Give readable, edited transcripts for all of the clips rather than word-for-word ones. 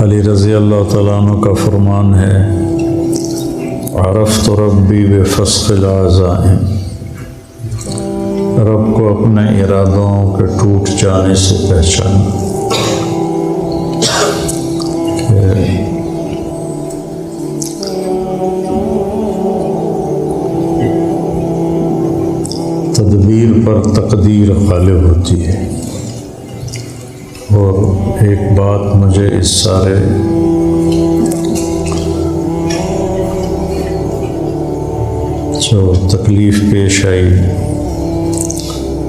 علی رضی اللہ تعالیٰ عنہ کا فرمان ہے، عرفت ربی بفسخ العزائم، رب کو اپنے ارادوں کے ٹوٹ جانے سے پہچانا۔ تدبیر پر تقدیر غالب ہوتی ہے۔ اور ایک بات مجھے اس سارے جو تکلیف پیش آئی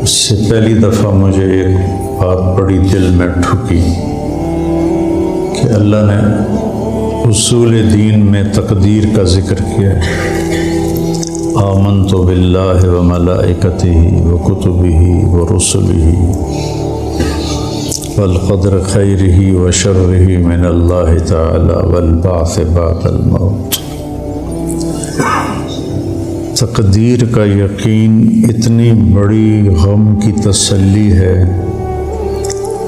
اس سے پہلی دفعہ مجھے ایک بات بڑی دل میں ٹھکی کہ اللہ نے اصول دین میں تقدیر کا ذکر کیا ہے۔ آمنت باللہ وملائکتہ وکتبہ ورسلہ والقدر خیرہ وشرہ من اللہ تعالی والبعث بعد الموت۔ تقدیر کا یقین اتنی بڑی غم کی تسلی ہے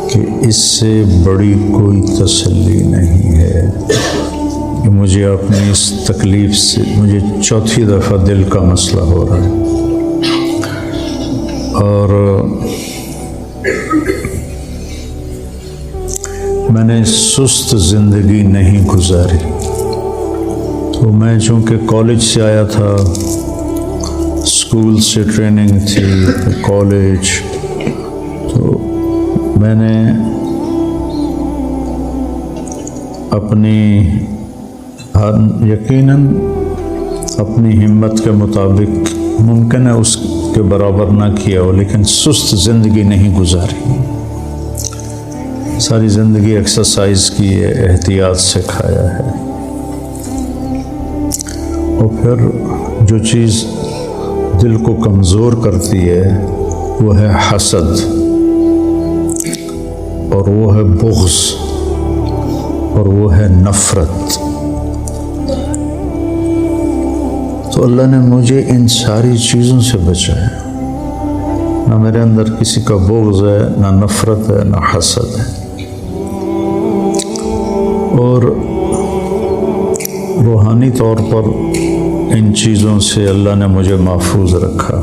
کہ اس سے بڑی کوئی تسلی نہیں ہے۔ کہ مجھے اپنی اس تکلیف سے مجھے چوتھی دفعہ دل کا مسئلہ ہو رہا ہے، اور میں نے سست زندگی نہیں گزاری۔ تو میں چونکہ کالج سے آیا تھا، اسکول سے ٹریننگ تھی، کالج، تو میں نے اپنی یقیناً اپنی ہمت کے مطابق ممکن ہے اس کے برابر نہ کیا ہو، لیکن سست زندگی نہیں گزاری۔ ساری زندگی ایکسرسائز کی ہے، احتیاط سے کھایا ہے۔ اور پھر جو چیز دل کو کمزور کرتی ہے وہ ہے حسد، اور وہ ہے بغض، اور وہ ہے نفرت۔ تو اللہ نے مجھے ان ساری چیزوں سے بچایا۔ نہ میرے اندر کسی کا بغض ہے، نہ نفرت ہے، نہ حسد ہے، اور روحانی طور پر ان چیزوں سے اللہ نے مجھے محفوظ رکھا۔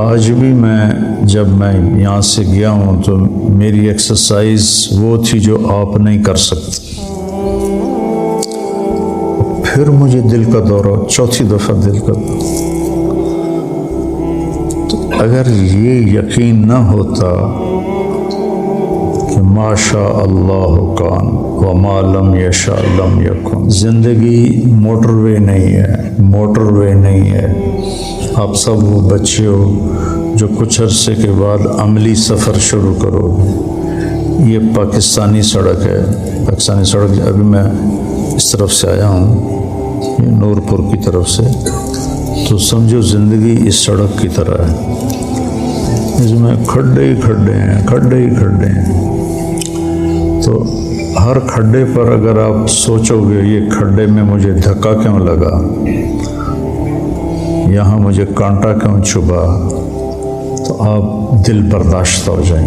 آج بھی جب میں یہاں سے گیا ہوں تو میری ایکسرسائز وہ تھی جو آپ نہیں کر سکتے۔ پھر مجھے دل کا دورہ، چوتھی دفعہ دل کا دورہ۔ تو اگر یہ یقین نہ ہوتا کہ ما شاء اللہ کان وما لم یشاء لم یکن، زندگی موٹر وے نہیں ہے، موٹر وے نہیں ہے۔ آپ سب وہ بچے ہو جو کچھ عرصے کے بعد عملی سفر شروع کرو گے۔ یہ پاکستانی سڑک ہے، پاکستانی سڑک ابھی میں اس طرف سے آیا ہوں، یہ نورپور کی طرف سے، تو سمجھو زندگی اس سڑک کی طرح ہے، اس میں کھڈے ہی کھڈے ہیں، کھڈے ہی کھڈے ہیں۔ تو ہر کھڈے پر اگر آپ سوچو گے یہ کھڈے میں مجھے دھکا کیوں لگا، یہاں مجھے کانٹا کیوں چبھا، تو آپ دل برداشتہ ہو جائیں گے۔